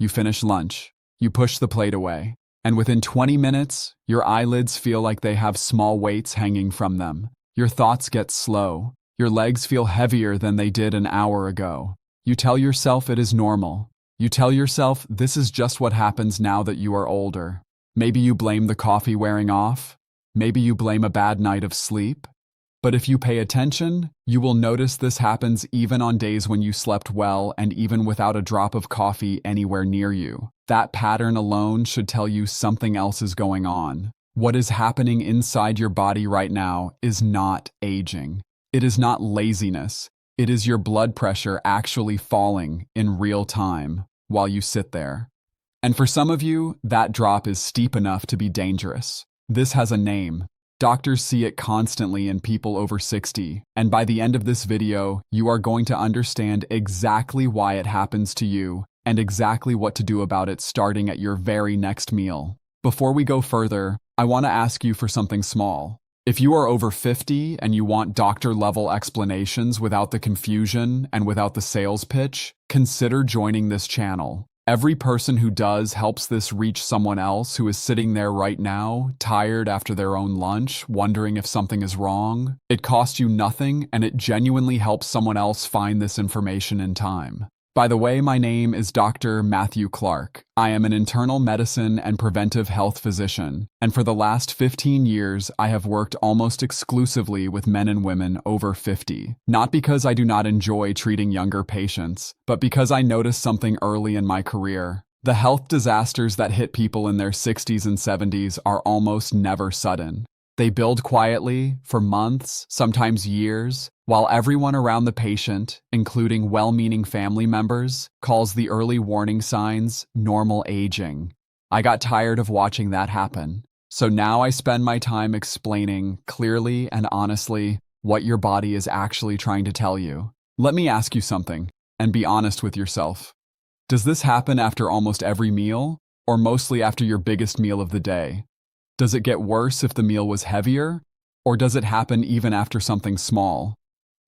You finish lunch. You push the plate away. And within 20 minutes, your eyelids feel like they have small weights hanging from them. Your thoughts get slow. Your legs feel heavier than they did an hour ago. You tell yourself it is normal. You tell yourself this is just what happens now that you are older. Maybe you blame the coffee wearing off. Maybe you blame a bad night of sleep. But if you pay attention, you will notice this happens even on days when you slept well and even without a drop of coffee anywhere near you. That pattern alone should tell you something else is going on. What is happening inside your body right now is not aging. It is not laziness. It is your blood pressure actually falling in real time while you sit there. And for some of you, that drop is steep enough to be dangerous. This has a name. Doctors see it constantly in people over 60, and by the end of this video, you are going to understand exactly why it happens to you and exactly what to do about it starting at your very next meal. Before we go further, I want to ask you for something small. If you are over 50 and you want doctor-level explanations without the confusion and without the sales pitch, consider joining this channel. Every person who does helps this reach someone else who is sitting there right now, tired after their own lunch, wondering if something is wrong. It costs you nothing, and it genuinely helps someone else find this information in time. By the way, my name is Dr. Matthew Clark. I am an internal medicine and preventive health physician, and for the last 15 years, I have worked almost exclusively with men and women over 50. Not because I do not enjoy treating younger patients, but because I noticed something early in my career. The health disasters that hit people in their 60s and 70s are almost never sudden. They build quietly for months, sometimes years, while everyone around the patient, including well-meaning family members, calls the early warning signs normal aging. I got tired of watching that happen. So now I spend my time explaining clearly and honestly what your body is actually trying to tell you. Let me ask you something, and be honest with yourself. Does this happen after almost every meal, or mostly after your biggest meal of the day? Does it get worse if the meal was heavier, or does it happen even after something small?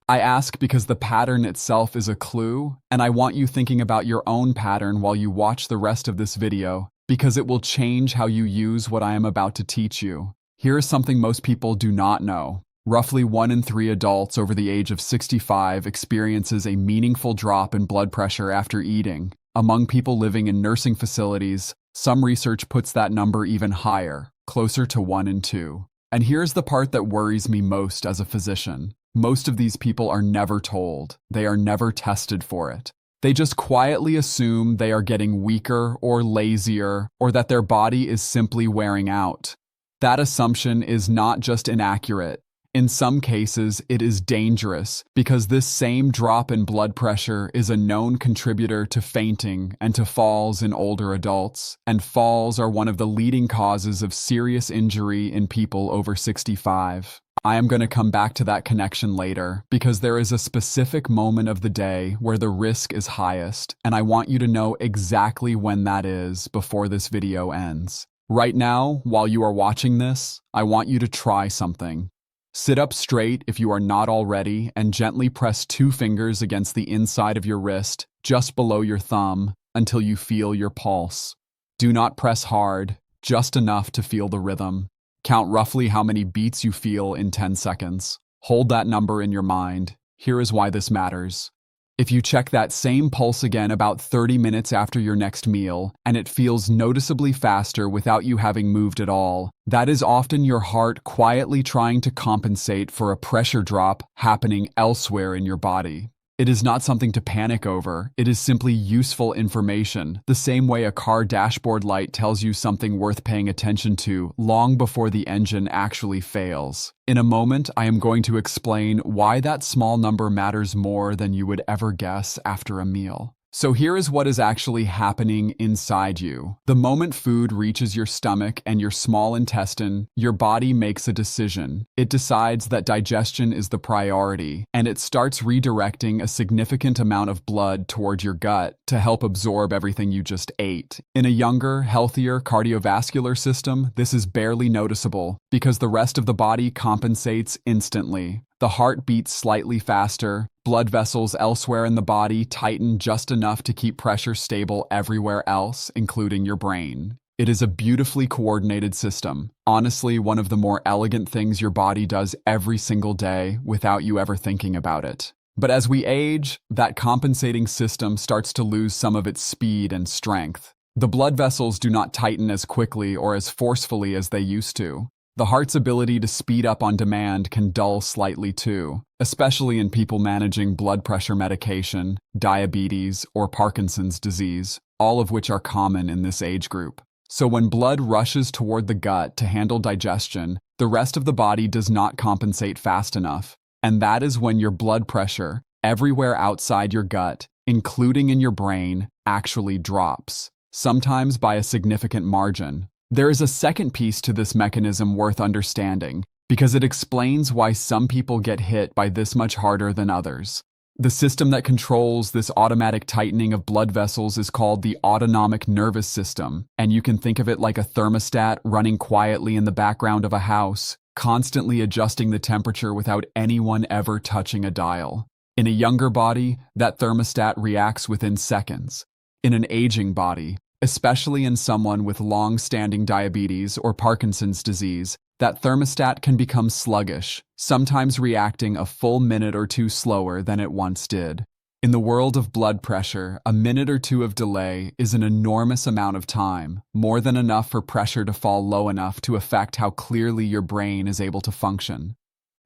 I ask because the pattern itself is a clue, and I want you thinking about your own pattern while you watch the rest of this video, because it will change how you use what I am about to teach you. Here is something most people do not know. Roughly 1 in 3 adults over the age of 65 experiences a meaningful drop in blood pressure after eating. Among people living in nursing facilities, some research puts that number even higher, closer to 1 in 2. And here's the part that worries me most as a physician. Most of these people are never told. They are never tested for it. They just quietly assume they are getting weaker or lazier, or that their body is simply wearing out. That assumption is not just inaccurate. In some cases, it is dangerous because this same drop in blood pressure is a known contributor to fainting and to falls in older adults, and falls are one of the leading causes of serious injury in people over 65. I am going to come back to that connection later because there is a specific moment of the day where the risk is highest, and I want you to know exactly when that is before this video ends. Right now, while you are watching this, I want you to try something. Sit up straight if you are not already and gently press 2 fingers against the inside of your wrist, just below your thumb, until you feel your pulse. Do not press hard, just enough to feel the rhythm. Count roughly how many beats you feel in 10 seconds. Hold that number in your mind. Here is why this matters. If you check that same pulse again about 30 minutes after your next meal, and it feels noticeably faster without you having moved at all, that is often your heart quietly trying to compensate for a pressure drop happening elsewhere in your body. It is not something to panic over. It is simply useful information, the same way a car dashboard light tells you something worth paying attention to long before the engine actually fails. In a moment, I am going to explain why that small number matters more than you would ever guess after a meal. So here is what is actually happening inside you. The moment food reaches your stomach and your small intestine, your body makes a decision. It decides that digestion is the priority, and it starts redirecting a significant amount of blood toward your gut to help absorb everything you just ate. In a younger, healthier cardiovascular system, this is barely noticeable because the rest of the body compensates instantly. The heart beats slightly faster, blood vessels elsewhere in the body tighten just enough to keep pressure stable everywhere else, including your brain. It is a beautifully coordinated system, honestly one of the more elegant things your body does every single day without you ever thinking about it. But as we age, that compensating system starts to lose some of its speed and strength. The blood vessels do not tighten as quickly or as forcefully as they used to. The heart's ability to speed up on demand can dull slightly too, especially in people managing blood pressure medication, diabetes, or Parkinson's disease, all of which are common in this age group. So when blood rushes toward the gut to handle digestion, the rest of the body does not compensate fast enough. And that is when your blood pressure, everywhere outside your gut, including in your brain, actually drops, sometimes by a significant margin. There is a second piece to this mechanism worth understanding, because it explains why some people get hit by this much harder than others. The system that controls this automatic tightening of blood vessels is called the autonomic nervous system, and you can think of it like a thermostat running quietly in the background of a house, constantly adjusting the temperature without anyone ever touching a dial. In a younger body, that thermostat reacts within seconds. In an aging body, especially in someone with long-standing diabetes or Parkinson's disease, that thermostat can become sluggish, sometimes reacting a full minute or two slower than it once did. In the world of blood pressure, a minute or two of delay is an enormous amount of time, more than enough for pressure to fall low enough to affect how clearly your brain is able to function.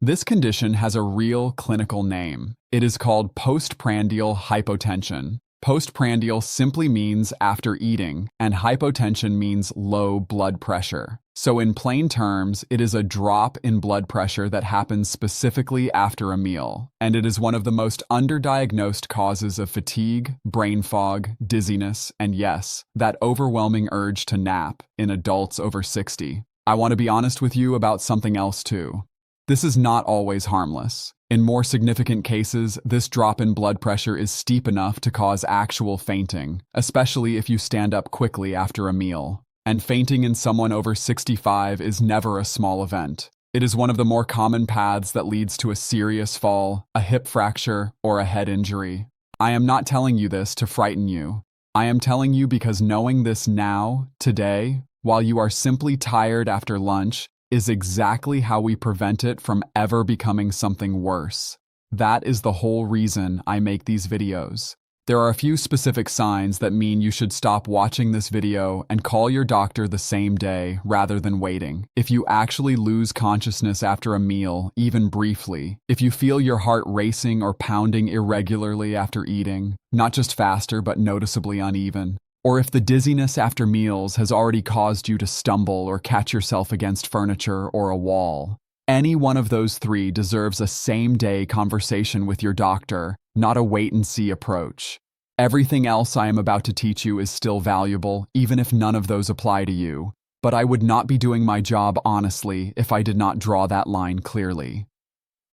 This condition has a real clinical name. It is called postprandial hypotension. Postprandial simply means after eating, and hypotension means low blood pressure. So in plain terms, it is a drop in blood pressure that happens specifically after a meal, and it is one of the most underdiagnosed causes of fatigue, brain fog, dizziness, and yes, that overwhelming urge to nap in adults over 60. I want to be honest with you about something else too. This is not always harmless. In more significant cases, this drop in blood pressure is steep enough to cause actual fainting, especially if you stand up quickly after a meal. And fainting in someone over 65 is never a small event. It is one of the more common paths that leads to a serious fall, a hip fracture, or a head injury. I am not telling you this to frighten you. I am telling you because knowing this now, today, while you are simply tired after lunch, is exactly how we prevent it from ever becoming something worse. That is the whole reason I make these videos. There are a few specific signs that mean you should stop watching this video and call your doctor the same day rather than waiting. If you actually lose consciousness after a meal, even briefly, if you feel your heart racing or pounding irregularly after eating, not just faster but noticeably uneven, or if the dizziness after meals has already caused you to stumble or catch yourself against furniture or a wall. Any one of those three deserves a same-day conversation with your doctor, not a wait-and-see approach. Everything else I am about to teach you is still valuable, even if none of those apply to you. But I would not be doing my job honestly if I did not draw that line clearly.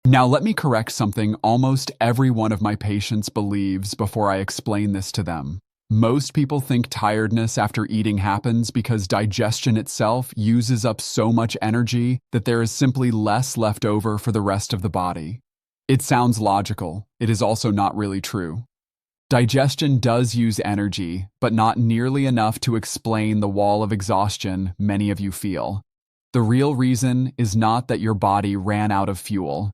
Now let me correct something almost every one of my patients believes before I explain this to them. Most people think tiredness after eating happens because digestion itself uses up so much energy that there is simply less left over for the rest of the body. It sounds logical. It is also not really true. Digestion does use energy, but not nearly enough to explain the wall of exhaustion many of you feel. The real reason is not that your body ran out of fuel.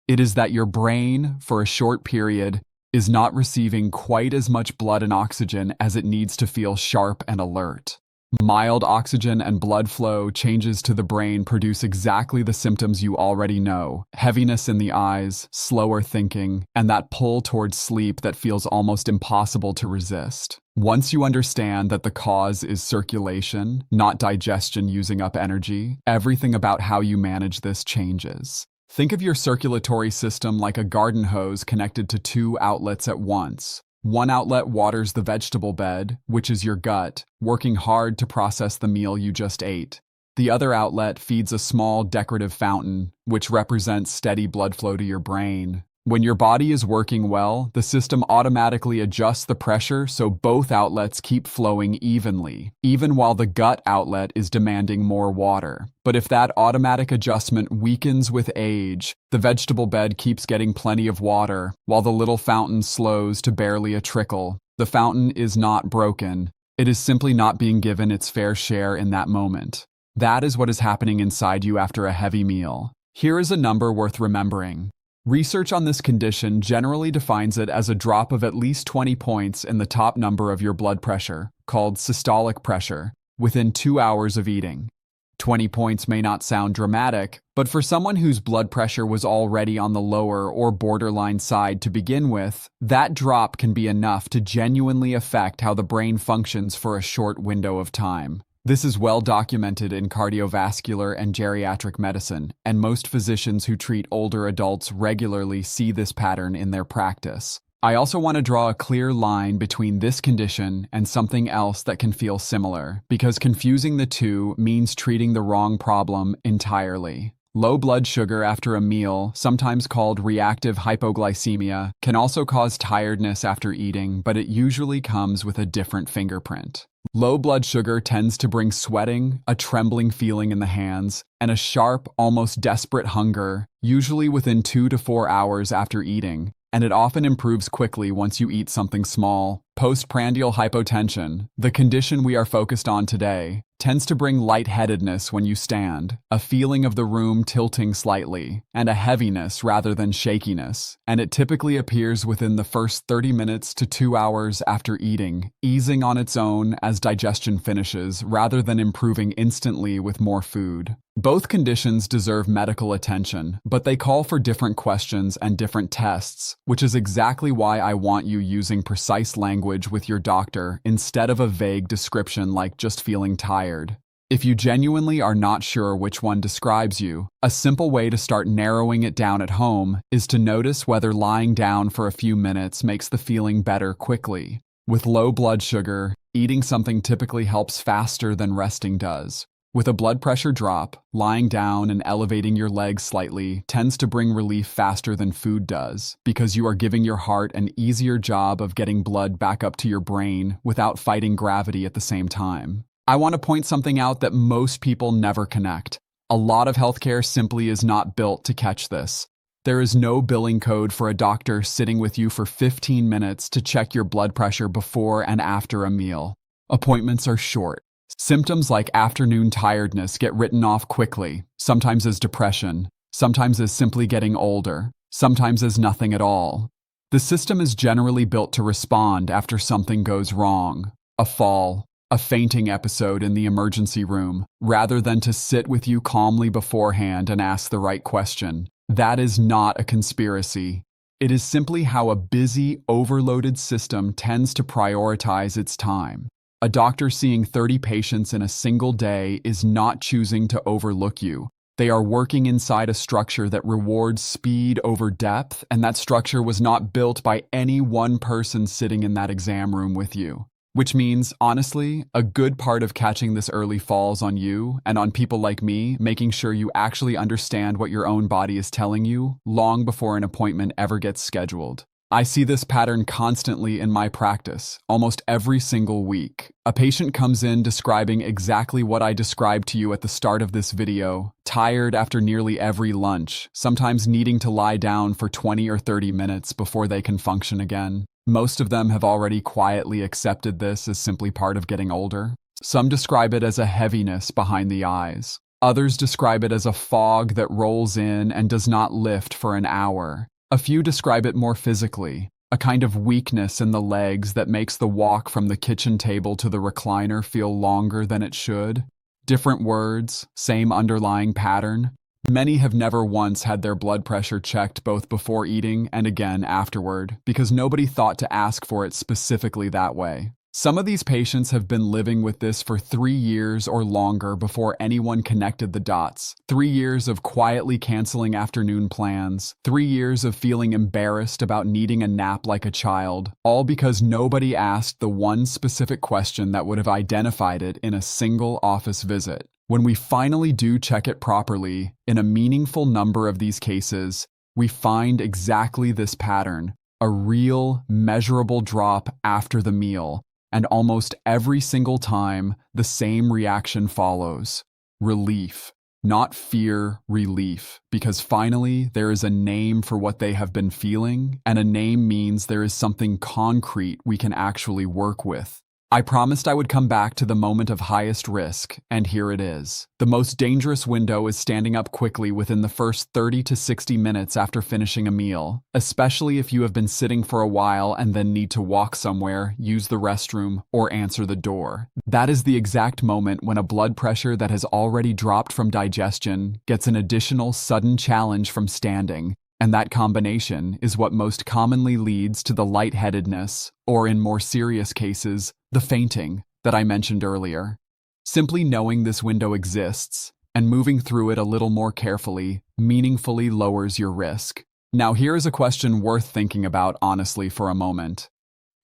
It is that your brain, for a short period, is not receiving quite as much blood and oxygen as it needs to feel sharp and alert. Mild oxygen and blood flow changes to the brain produce exactly the symptoms you already know: heaviness in the eyes, slower thinking, and that pull towards sleep that feels almost impossible to resist. Once you understand that the cause is circulation, not digestion using up energy, everything about how you manage this changes. Think of your circulatory system like a garden hose connected to two outlets at once. One outlet waters the vegetable bed, which is your gut, working hard to process the meal you just ate. The other outlet feeds a small decorative fountain, which represents steady blood flow to your brain, When your body is working well, the system automatically adjusts the pressure so both outlets keep flowing evenly, even while the gut outlet is demanding more water. But if that automatic adjustment weakens with age, the vegetable bed keeps getting plenty of water, while the little fountain slows to barely a trickle. The fountain is not broken. It is simply not being given its fair share in that moment. That is what is happening inside you after a heavy meal. Here is a number worth remembering. Research on this condition generally defines it as a drop of at least 20 points in the top number of your blood pressure, called systolic pressure, within 2 hours of eating. 20 points may not sound dramatic, but for someone whose blood pressure was already on the lower or borderline side to begin with, that drop can be enough to genuinely affect how the brain functions for a short window of time. This is well documented in cardiovascular and geriatric medicine, and most physicians who treat older adults regularly see this pattern in their practice. I also want to draw a clear line between this condition and something else that can feel similar, because confusing the two means treating the wrong problem entirely. Low blood sugar after a meal, sometimes called reactive hypoglycemia, can also cause tiredness after eating, but it usually comes with a different fingerprint. Low blood sugar tends to bring sweating, a trembling feeling in the hands, and a sharp, almost desperate hunger, usually within 2 to 4 hours after eating, and it often improves quickly once you eat something small. Postprandial hypotension, the condition we are focused on today, tends to bring lightheadedness when you stand, a feeling of the room tilting slightly, and a heaviness rather than shakiness, and it typically appears within the first 30 minutes to 2 hours after eating, easing on its own as digestion finishes rather than improving instantly with more food. Both conditions deserve medical attention, but they call for different questions and different tests, which is exactly why I want you using precise language with your doctor instead of a vague description like just feeling tired. If you genuinely are not sure which one describes you, a simple way to start narrowing it down at home is to notice whether lying down for a few minutes makes the feeling better quickly. With low blood sugar, eating something typically helps faster than resting does. With a blood pressure drop, lying down and elevating your legs slightly tends to bring relief faster than food does, because you are giving your heart an easier job of getting blood back up to your brain without fighting gravity at the same time. I want to point something out that most people never connect. A lot of healthcare simply is not built to catch this. There is no billing code for a doctor sitting with you for 15 minutes to check your blood pressure before and after a meal. Appointments are short. Symptoms like afternoon tiredness get written off quickly, sometimes as depression, sometimes as simply getting older, sometimes as nothing at all. The system is generally built to respond after something goes wrong, a fall, a fainting episode in the emergency room, rather than to sit with you calmly beforehand and ask the right question. That is not a conspiracy. It is simply how a busy, overloaded system tends to prioritize its time. A doctor seeing 30 patients in a single day is not choosing to overlook you. They are working inside a structure that rewards speed over depth, and that structure was not built by any one person sitting in that exam room with you. Which means, honestly, a good part of catching this early falls on you and on people like me, making sure you actually understand what your own body is telling you long before an appointment ever gets scheduled. I see this pattern constantly in my practice, almost every single week. A patient comes in describing exactly what I described to you at the start of this video, tired after nearly every lunch, sometimes needing to lie down for 20 or 30 minutes before they can function again. Most of them have already quietly accepted this as simply part of getting older. Some describe it as a heaviness behind the eyes. Others describe it as a fog that rolls in and does not lift for an hour. A few describe it more physically, a kind of weakness in the legs that makes the walk from the kitchen table to the recliner feel longer than it should. Different words, same underlying pattern. Many have never once had their blood pressure checked both before eating and again afterward, because nobody thought to ask for it specifically that way. Some of these patients have been living with this for 3 years or longer before anyone connected the dots. 3 years of quietly canceling afternoon plans, 3 years of feeling embarrassed about needing a nap like a child, all because nobody asked the one specific question that would have identified it in a single office visit. When we finally do check it properly, in a meaningful number of these cases, we find exactly this pattern, a real, measurable drop after the meal, and almost every single time, the same reaction follows. Relief. Not fear, relief, because finally there is a name for what they have been feeling, and a name means there is something concrete we can actually work with. I promised I would come back to the moment of highest risk, and here it is. The most dangerous window is standing up quickly within the first 30 to 60 minutes after finishing a meal, especially if you have been sitting for a while and then need to walk somewhere, use the restroom, or answer the door. That is the exact moment when a blood pressure that has already dropped from digestion gets an additional sudden challenge from standing. And that combination is what most commonly leads to the lightheadedness, or in more serious cases, the fainting that I mentioned earlier. Simply knowing this window exists and moving through it a little more carefully meaningfully lowers your risk. Now here is a question worth thinking about honestly for a moment.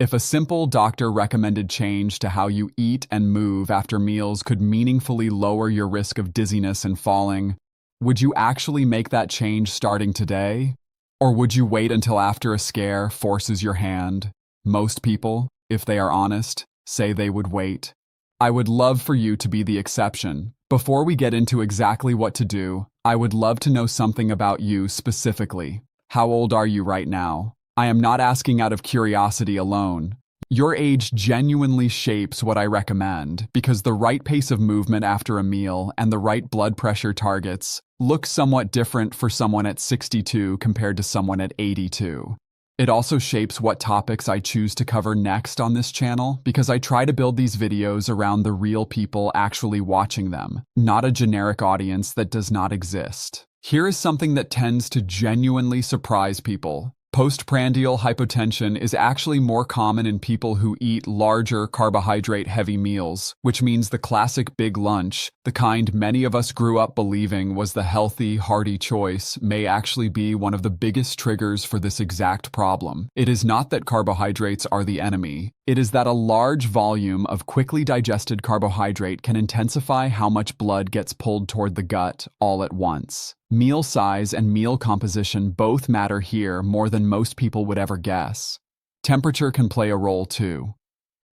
If a simple doctor-recommended change to how you eat and move after meals could meaningfully lower your risk of dizziness and falling, would you actually make that change starting today? Or would you wait until after a scare forces your hand? Most people, if they are honest, say they would wait. I would love for you to be the exception. Before we get into exactly what to do, I would love to know something about you specifically. How old are you right now? I am not asking out of curiosity alone. Your age genuinely shapes what I recommend because the right pace of movement after a meal and the right blood pressure targets look somewhat different for someone at 62 compared to someone at 82. It also shapes what topics I choose to cover next on this channel because I try to build these videos around the real people actually watching them, not a generic audience that does not exist. Here is something that tends to genuinely surprise people. Postprandial hypotension is actually more common in people who eat larger carbohydrate-heavy meals, which means the classic big lunch, the kind many of us grew up believing was the healthy, hearty choice, may actually be one of the biggest triggers for this exact problem. It is not that carbohydrates are the enemy. It is that a large volume of quickly digested carbohydrate can intensify how much blood gets pulled toward the gut all at once. Meal size and meal composition both matter here more than most people would ever guess. Temperature can play a role too.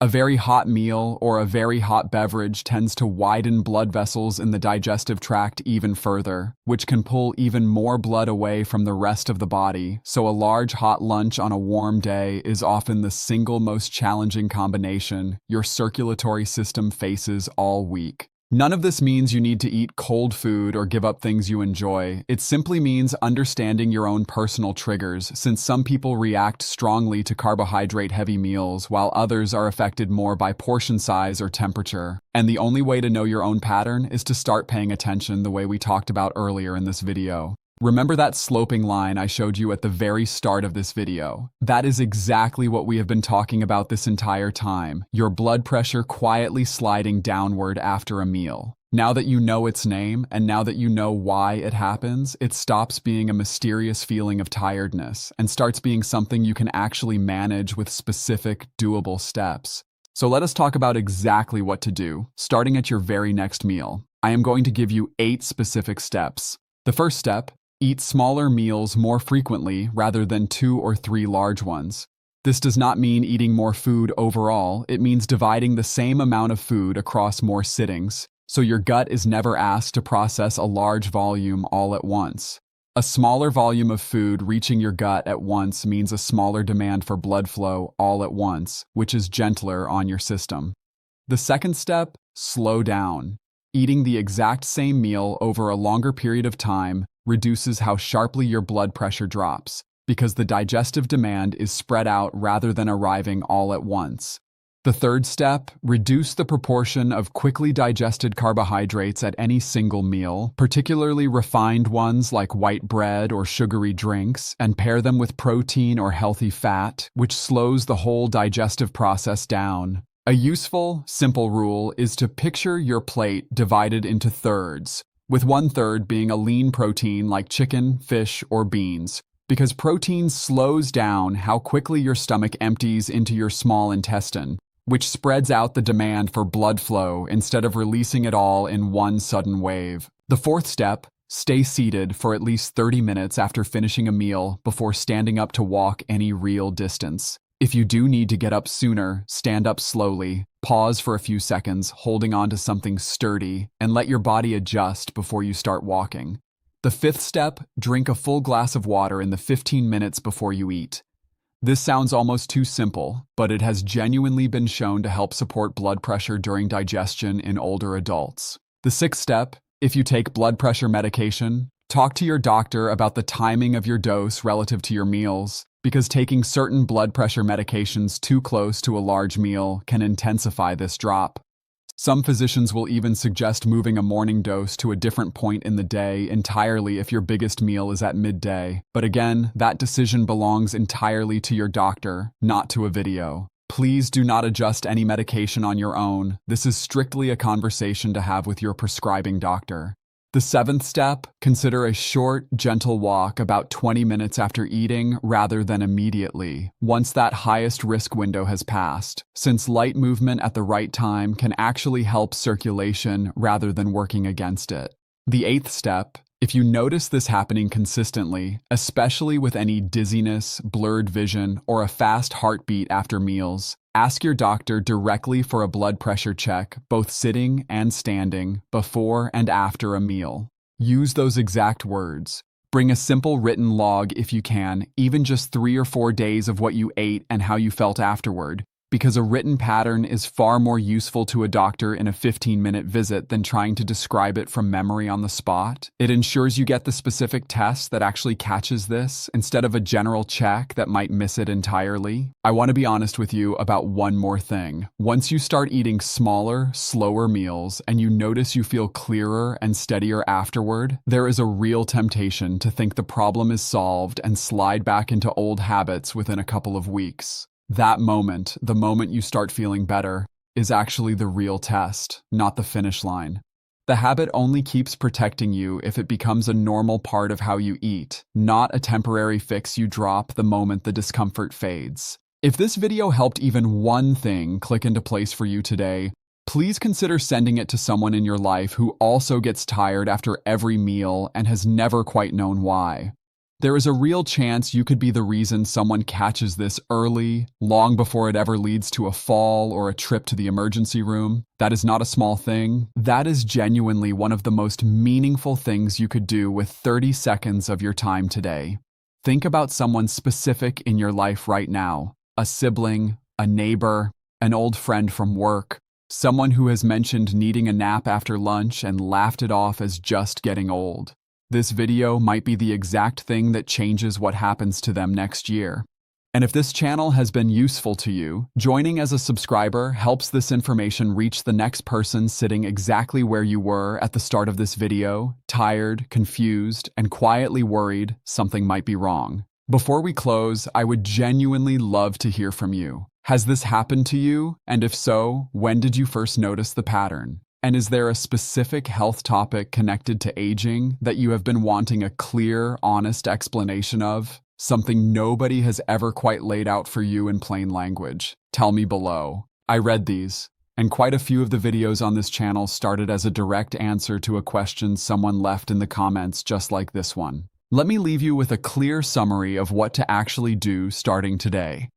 A very hot meal or a very hot beverage tends to widen blood vessels in the digestive tract even further, which can pull even more blood away from the rest of the body, so a large hot lunch on a warm day is often the single most challenging combination your circulatory system faces all week. None of this means you need to eat cold food or give up things you enjoy. It simply means understanding your own personal triggers, since some people react strongly to carbohydrate-heavy meals while others are affected more by portion size or temperature. And the only way to know your own pattern is to start paying attention the way we talked about earlier in this video. Remember that sloping line I showed you at the very start of this video? That is exactly what we have been talking about this entire time, your blood pressure quietly sliding downward after a meal. Now that you know its name, and now that you know why it happens, it stops being a mysterious feeling of tiredness and starts being something you can actually manage with specific, doable steps. So let us talk about exactly what to do, starting at your very next meal. I am going to give you 8 specific steps. The first step: eat smaller meals more frequently rather than 2 or 3 large ones. This does not mean eating more food overall, it means dividing the same amount of food across more sittings, so your gut is never asked to process a large volume all at once. A smaller volume of food reaching your gut at once means a smaller demand for blood flow all at once, which is gentler on your system. The second step: slow down. Eating the exact same meal over a longer period of time reduces how sharply your blood pressure drops, because the digestive demand is spread out rather than arriving all at once. The third step: reduce the proportion of quickly digested carbohydrates at any single meal, particularly refined ones like white bread or sugary drinks, and pair them with protein or healthy fat, which slows the whole digestive process down. A useful, simple rule is to picture your plate divided into thirds, with 1/3 being a lean protein like chicken, fish, or beans, because protein slows down how quickly your stomach empties into your small intestine, which spreads out the demand for blood flow instead of releasing it all in one sudden wave. The fourth step: Stay seated for at least 30 minutes after finishing a meal before standing up to walk any real distance. If you do need to get up sooner, stand up slowly, pause for a few seconds, holding on to something sturdy, and let your body adjust before you start walking. The fifth step, drink a full glass of water in the 15 minutes before you eat. This sounds almost too simple, but it has genuinely been shown to help support blood pressure during digestion in older adults. The sixth step, if you take blood pressure medication, talk to your doctor about the timing of your dose relative to your meals, because taking certain blood pressure medications too close to a large meal can intensify this drop. Some physicians will even suggest moving a morning dose to a different point in the day entirely if your biggest meal is at midday. But again, that decision belongs entirely to your doctor, not to a video. Please do not adjust any medication on your own. This is strictly a conversation to have with your prescribing doctor. The seventh step, consider a short, gentle walk about 20 minutes after eating rather than immediately, once that highest risk window has passed, since light movement at the right time can actually help circulation rather than working against it. The eighth step, if you notice this happening consistently, especially with any dizziness, blurred vision, or a fast heartbeat after meals, ask your doctor directly for a blood pressure check, both sitting and standing, before and after a meal. Use those exact words. Bring a simple written log if you can, even just 3 or 4 days of what you ate and how you felt afterward, because a written pattern is far more useful to a doctor in a 15-minute visit than trying to describe it from memory on the spot. It ensures you get the specific test that actually catches this, instead of a general check that might miss it entirely. I want to be honest with you about one more thing. Once you start eating smaller, slower meals, and you notice you feel clearer and steadier afterward, there is a real temptation to think the problem is solved and slide back into old habits within a couple of weeks. That moment, the moment you start feeling better, is actually the real test, not the finish line. The habit only keeps protecting you if it becomes a normal part of how you eat, not a temporary fix you drop the moment the discomfort fades. If this video helped even one thing click into place for you today, please consider sending it to someone in your life who also gets tired after every meal and has never quite known why. There is a real chance you could be the reason someone catches this early, long before it ever leads to a fall or a trip to the emergency room. That is not a small thing. That is genuinely one of the most meaningful things you could do with 30 seconds of your time today. Think about someone specific in your life right now. A sibling, a neighbor, an old friend from work, someone who has mentioned needing a nap after lunch and laughed it off as just getting old. This video might be the exact thing that changes what happens to them next year. And if this channel has been useful to you, joining as a subscriber helps this information reach the next person sitting exactly where you were at the start of this video, tired, confused, and quietly worried something might be wrong. Before we close, I would genuinely love to hear from you. Has this happened to you? And if so, when did you first notice the pattern? And is there a specific health topic connected to aging that you have been wanting a clear, honest explanation of? Something nobody has ever quite laid out for you in plain language? Tell me below. I read these, and quite a few of the videos on this channel started as a direct answer to a question someone left in the comments just like this one. Let me leave you with a clear summary of what to actually do starting today.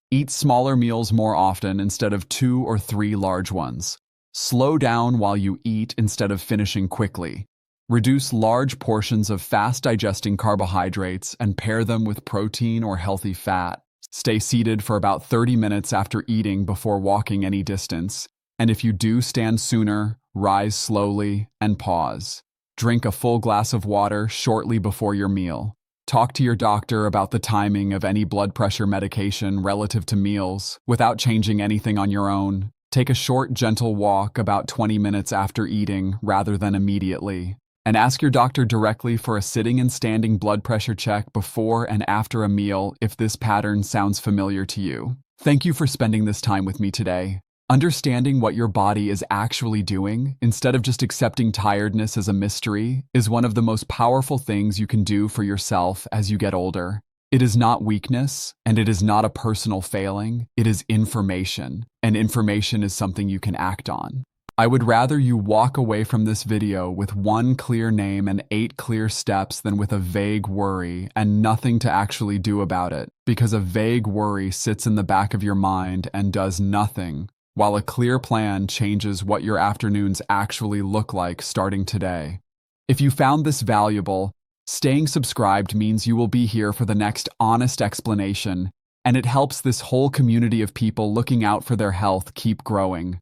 Eat smaller meals more often instead of 2 or 3 large ones. Slow down while you eat instead of finishing quickly. Reduce large portions of fast-digesting carbohydrates and pair them with protein or healthy fat. Stay seated for about 30 minutes after eating before walking any distance. And if you do stand sooner, rise slowly and pause. Drink a full glass of water shortly before your meal. Talk to your doctor about the timing of any blood pressure medication relative to meals without changing anything on your own. Take a short, gentle walk about 20 minutes after eating rather than immediately. And ask your doctor directly for a sitting and standing blood pressure check before and after a meal if this pattern sounds familiar to you. Thank you for spending this time with me today. Understanding what your body is actually doing, instead of just accepting tiredness as a mystery, is one of the most powerful things you can do for yourself as you get older. It is not weakness, and it is not a personal failing. It is information, and information is something you can act on. I would rather you walk away from this video with one clear name and 8 clear steps than with a vague worry and nothing to actually do about it, because a vague worry sits in the back of your mind and does nothing, while a clear plan changes what your afternoons actually look like starting today. If you found this valuable, staying subscribed means you will be here for the next honest explanation, and it helps this whole community of people looking out for their health keep growing.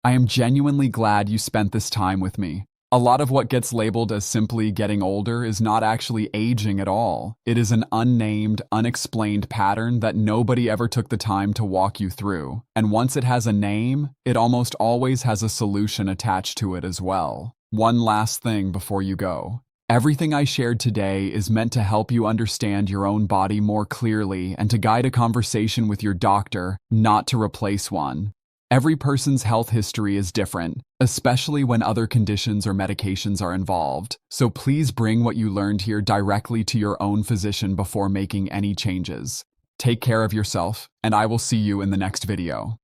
I am genuinely glad you spent this time with me. A lot of what gets labeled as simply getting older is not actually aging at all. It is an unnamed, unexplained pattern that nobody ever took the time to walk you through. And once it has a name, it almost always has a solution attached to it as well. One last thing before you go. Everything I shared today is meant to help you understand your own body more clearly and to guide a conversation with your doctor, not to replace one. Every person's health history is different, especially when other conditions or medications are involved. So please bring what you learned here directly to your own physician before making any changes. Take care of yourself, and I will see you in the next video.